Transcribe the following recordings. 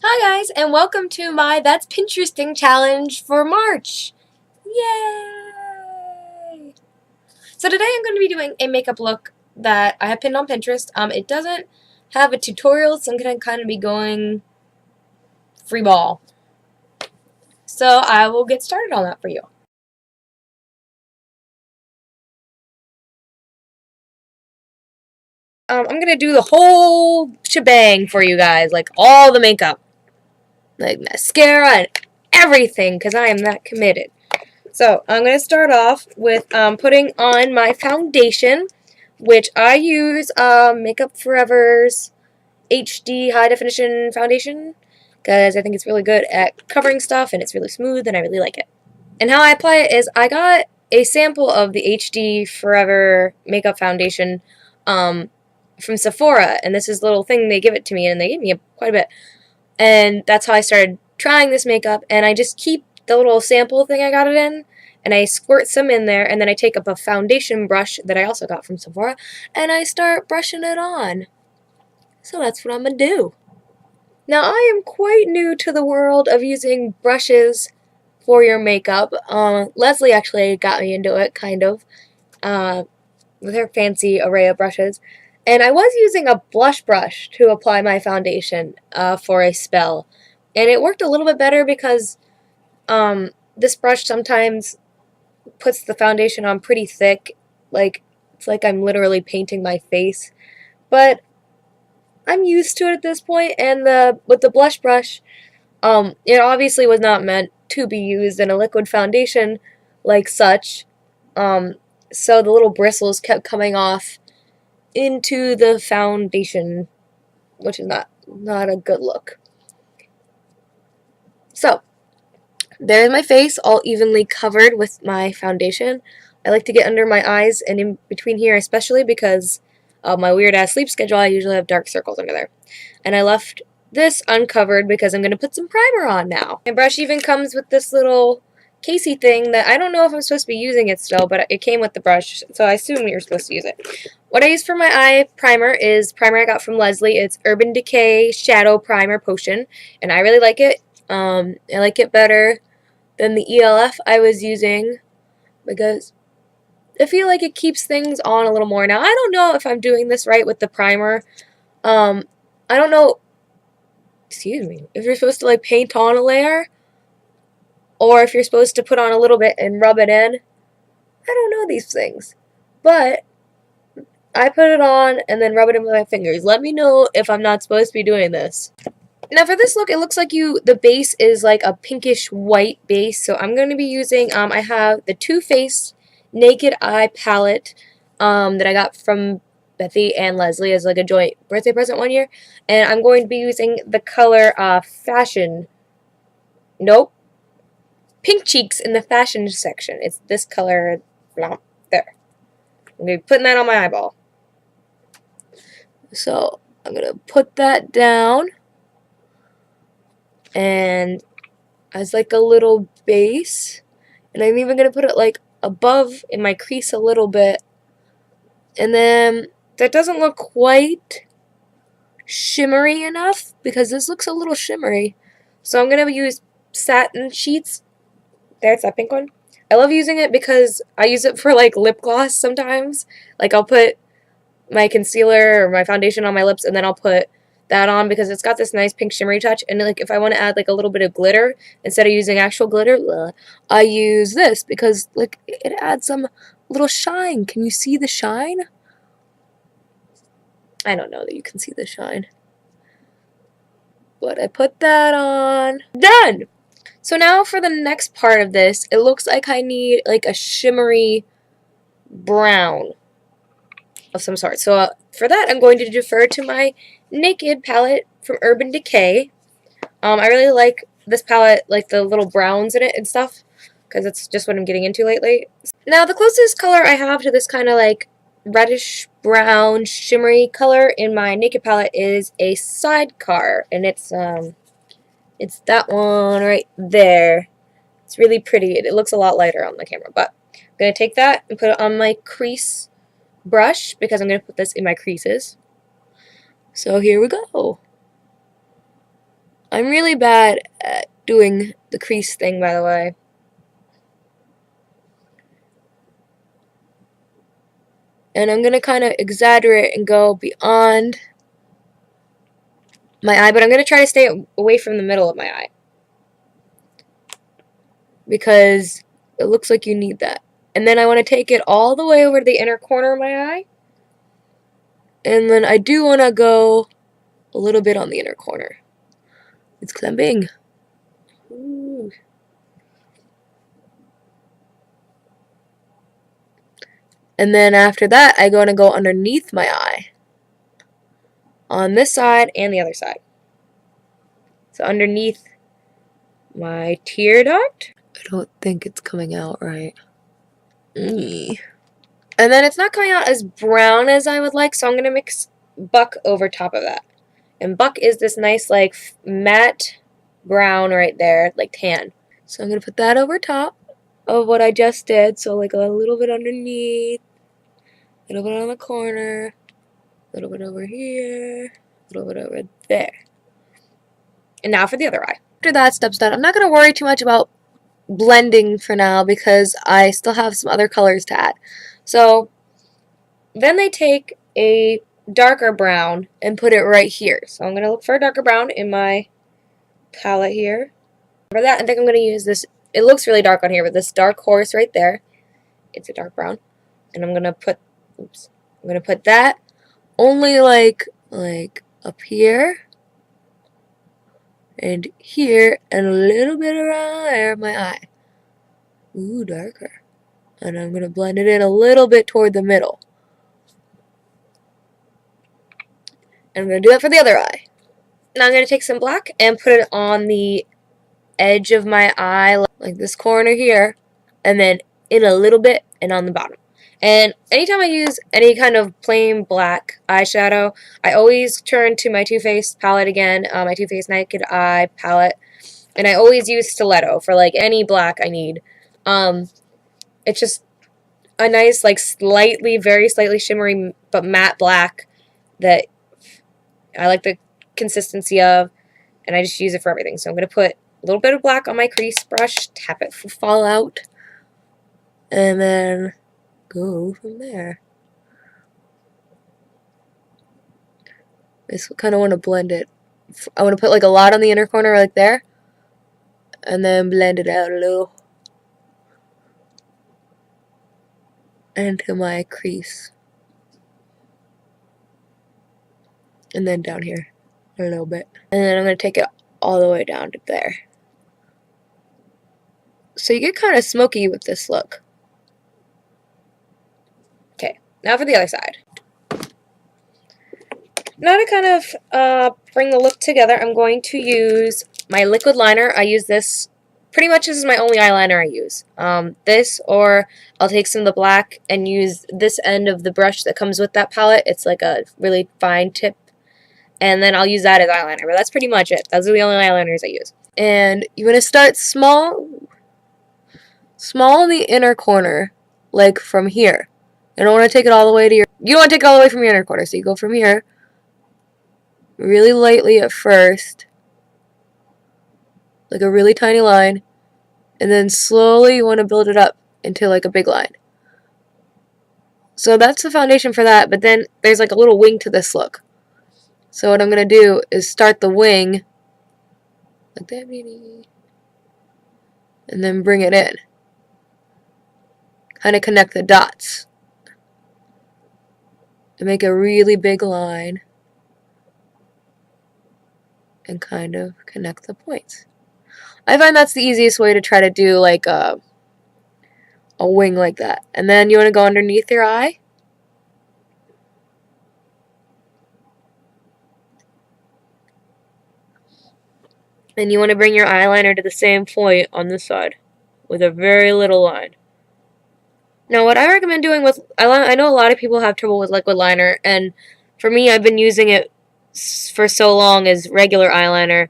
Hi guys, and welcome to my That's Pinteresting challenge for March. Yay! So today I'm going to be doing a makeup look that I have pinned on Pinterest. It doesn't have a tutorial, so I'm going to kind of be going free ball. So I will get started on that for you. I'm going to do the whole shebang for you guys, like all the makeup. Like mascara and everything, because I am that committed. So I'm going to start off with putting on my foundation, which I use Makeup Forever's HD High Definition Foundation, because I think it's really good at covering stuff and it's really smooth and I really like it. And how I apply it is I got a sample of the HD Forever Makeup Foundation from Sephora, and this is a little thing they give it to me, and they gave me quite a bit. And that's how I started trying this makeup, and I just keep the little sample thing I got it in, and I squirt some in there, and then I take up a foundation brush that I also got from Sephora, and I start brushing it on. So that's what I'm going to do. Now, I am quite new to the world of using brushes for your makeup. Leslie actually got me into it, kind of, with her fancy array of brushes. And I was using a blush brush to apply my foundation for a spell. And it worked a little bit better because this brush sometimes puts the foundation on pretty thick. Like, it's like I'm literally painting my face. But I'm used to it at this point, and with the blush brush, it obviously was not meant to be used in a liquid foundation like such. So the little bristles kept coming off into the foundation, which is not a good look. So there's my face all evenly covered with my foundation. I like to get under my eyes and in between here, especially because of my weird ass sleep schedule. I usually have dark circles under there, and I left this uncovered because I'm going to put some primer on now. My brush even comes with this little casey thing that I don't know if I'm supposed to be using it still, but it came with the brush, so I assume you're supposed to use it. What I use for my eye primer is primer I got from Leslie. It's Urban Decay Shadow Primer Potion, and I really like it. I like it better than the ELF I was using because I feel like it keeps things on a little more. Now, I don't know if I'm doing this right with the primer. I don't know, excuse me, if you're supposed to like paint on a layer or if you're supposed to put on a little bit and rub it in. I don't know these things, but I put it on and then rub it in with my fingers. Let me know if I'm not supposed to be doing this. Now for this look, it looks like the base is like a pinkish white base, so I'm going to be using, I have the Too Faced Naked Eye palette that I got from Bethy and Leslie as like a joint birthday present one year, and I'm going to be using the color Fashion, nope, Pink Cheeks in the Fashion section. It's this color, there. I'm going to be putting that on my eyeball. So I'm going to put that down, and as like a little base, and I'm even going to put it like above in my crease a little bit, and then that doesn't look quite shimmery enough because this looks a little shimmery, so I'm going to use satin sheets. There's that pink one. I love using it because I use it for like lip gloss sometimes. Like I'll put my concealer or my foundation on my lips, and then I'll put that on because it's got this nice pink shimmery touch. And like if I want to add like a little bit of glitter instead of using actual glitter, I use this because like it adds some little shine. Can you see the shine? I don't know that you can see the shine, but I put that on. Done! So now for the next part of this, it looks like I need like a shimmery brown of some sort. So for that, I'm going to defer to my Naked palette from Urban Decay. I really like this palette, like the little browns in it and stuff, because it's just what I'm getting into lately. Now, the closest color I have to this kind of like reddish brown shimmery color in my Naked palette is a Sidecar, and it's that one right there. It's really pretty. It looks a lot lighter on the camera, but I'm going to take that and put it on my crease brush because I'm going to put this in my creases. So here we go. I'm really bad at doing the crease thing, by the way. And I'm going to kind of exaggerate and go beyond my eye, but I'm going to try to stay away from the middle of my eye, because it looks like you need that. And then I want to take it all the way over to the inner corner of my eye. And then I do want to go a little bit on the inner corner. It's clamping. Ooh. And then after that, I'm going to go underneath my eye. On this side and the other side. So underneath my tear duct. I don't think it's coming out right. And then it's not coming out as brown as I would like, so I'm going to mix Buck over top of that. And Buck is this nice, like, matte brown right there, like tan. So I'm going to put that over top of what I just did. So, like, a little bit underneath, a little bit on the corner, a little bit over here, a little bit over there. And now for the other eye. After that step's done, I'm not going to worry too much about blending for now because I still have some other colors to add. So then they take a darker brown and put it right here. So I'm going to look for a darker brown in my palette here. For that, I think I'm going to use this. It looks really dark on here, but this dark horse right there, it's a dark brown. And I'm going to put, oops, I'm going to put that only like up here and here and a little bit around there of my eye. Ooh, darker. And I'm going to blend it in a little bit toward the middle. And I'm going to do that for the other eye. Now I'm going to take some black and put it on the edge of my eye, like this corner here, and then in a little bit and on the bottom. And anytime I use any kind of plain black eyeshadow, I always turn to my Too Faced palette again, my Too Faced Naked Eye palette, and I always use Stiletto for like any black I need. It's just a nice, like, very slightly shimmery but matte black that I like the consistency of, and I just use it for everything. So I'm going to put a little bit of black on my crease brush, tap it for fallout, and then go from there. I just kind of want to blend it. I want to put like a lot on the inner corner like there, and then blend it out a little into my crease. And then down here a little bit. And then I'm going to take it all the way down to there. So you get kind of smoky with this look. Okay, now for the other side. Now to kind of bring the look together, I'm going to use my liquid liner. I use this, pretty much this is my only eyeliner I use. This, or I'll take some of the black and use this end of the brush that comes with that palette. It's like a really fine tip. And then I'll use that as eyeliner. But that's pretty much it. Those are the only eyeliners I use. And you want to start small in the inner corner, like from here. You don't want to take it all the way to your... You don't want to take it all the way from your inner corner. So you go from here, really lightly at first, like a really tiny line. And then slowly you want to build it up into like a big line. So that's the foundation for that. But then there's like a little wing to this look. So what I'm going to do is start the wing like that, and then bring it in. Kind of connect the dots. And make a really big line. And kind of connect the points. I find that's the easiest way to try to do like a wing like that. And then you want to go underneath your eye. And you want to bring your eyeliner to the same point on this side with a very little line. Now what I recommend doing with, I know a lot of people have trouble with liquid liner, and for me I've been using it for so long as regular eyeliner.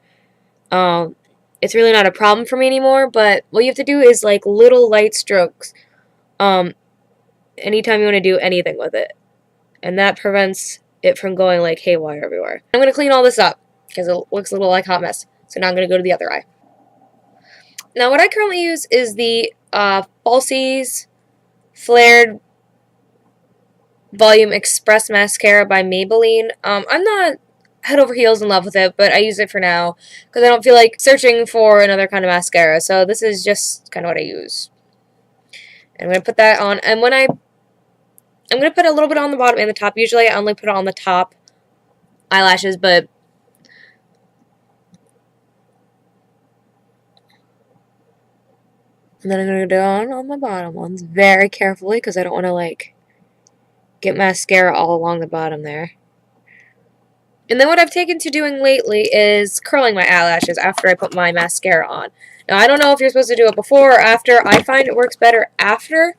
It's really not a problem for me anymore, but what you have to do is like little light strokes anytime you want to do anything with it. And that prevents it from going like haywire everywhere. I'm going to clean all this up because it looks a little like a hot mess. So now I'm going to go to the other eye. Now what I currently use is the Falsies Flared Volume Express Mascara by Maybelline. I'm not head over heels in love with it, but I use it for now because I don't feel like searching for another kind of mascara. So this is just kind of what I use. And I'm going to put that on. And when I'm going to put a little bit on the bottom and the top. Usually I only put it on the top eyelashes, but and then I'm going to go down on my bottom ones very carefully because I don't want to, like, get mascara all along the bottom there. And then what I've taken to doing lately is curling my eyelashes after I put my mascara on. Now, I don't know if you're supposed to do it before or after. I find it works better after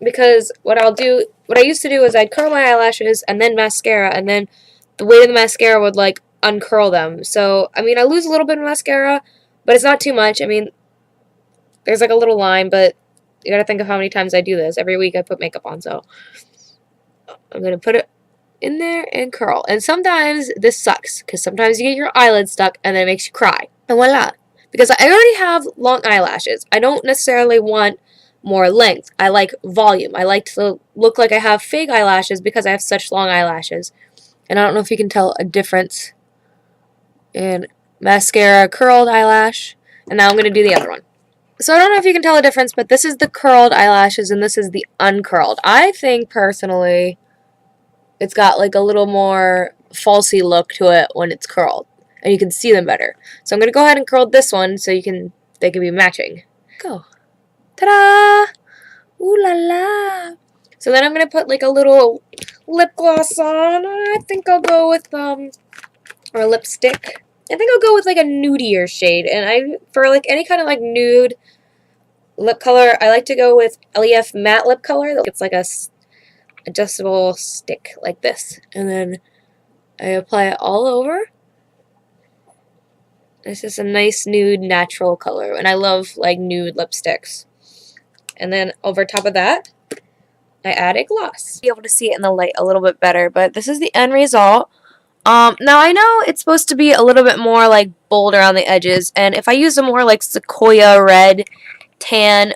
because what I used to do is I'd curl my eyelashes and then mascara, and then the weight of the mascara would, like, uncurl them. So, I mean, I lose a little bit of mascara, but it's not too much. I mean, there's, like, a little line, but you gotta think of how many times I do this. Every week I put makeup on, so I'm gonna put it in there and curl. And sometimes this sucks, because sometimes you get your eyelid stuck and then it makes you cry. And voila. Because I already have long eyelashes. I don't necessarily want more length. I like volume. I like to look like I have fake eyelashes because I have such long eyelashes. And I don't know if you can tell a difference in mascara, curled eyelash, and now I'm going to do the other one. So I don't know if you can tell a difference, but this is the curled eyelashes and this is the uncurled. I think, personally, it's got like a little more falsy look to it when it's curled. And you can see them better. So I'm going to go ahead and curl this one so they can be matching. Go. Ta-da! Ooh la la! So then I'm going to put like a little lip gloss on. I think I'll go with, or lipstick. I think I'll go with like a nudier shade. And for like any kind of like nude lip color, I like to go with LEF matte lip color. It's like a adjustable stick like this. And then I apply it all over. It's just a nice nude natural color. And I love like nude lipsticks. And then over top of that, I add a gloss. Be able to see it in the light a little bit better, but this is the end result. Now I know it's supposed to be a little bit more like bold around the edges, and if I use a more like sequoia red tan,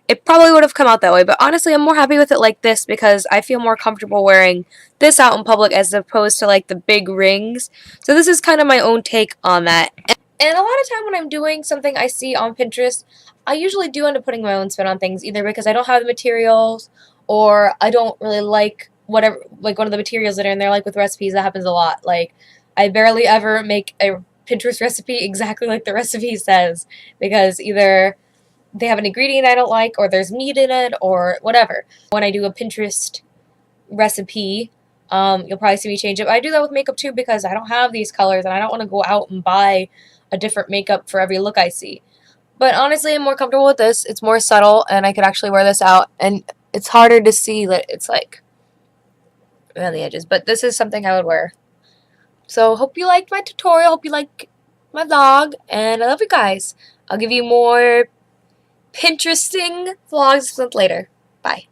it probably would have come out that way, but honestly I'm more happy with it like this because I feel more comfortable wearing this out in public as opposed to like the big rings. So this is kind of my own take on that. And a lot of time when I'm doing something I see on Pinterest, I usually do end up putting my own spin on things, either because I don't have the materials or I don't really like whatever, like one of the materials that are in there. Like with recipes, that happens a lot. Like I barely ever make a Pinterest recipe exactly like the recipe says because either they have an ingredient I don't like or there's meat in it or whatever. When I do a Pinterest recipe, you'll probably see me change it. But I do that with makeup too because I don't have these colors and I don't want to go out and buy a different makeup for every look I see. But honestly, I'm more comfortable with this. It's more subtle and I could actually wear this out, and it's harder to see that it's like around the edges. But this is something I would wear. So hope you liked my tutorial. Hope you like my vlog, and I love you guys. I'll give you more Pinteresting vlogs later. Bye.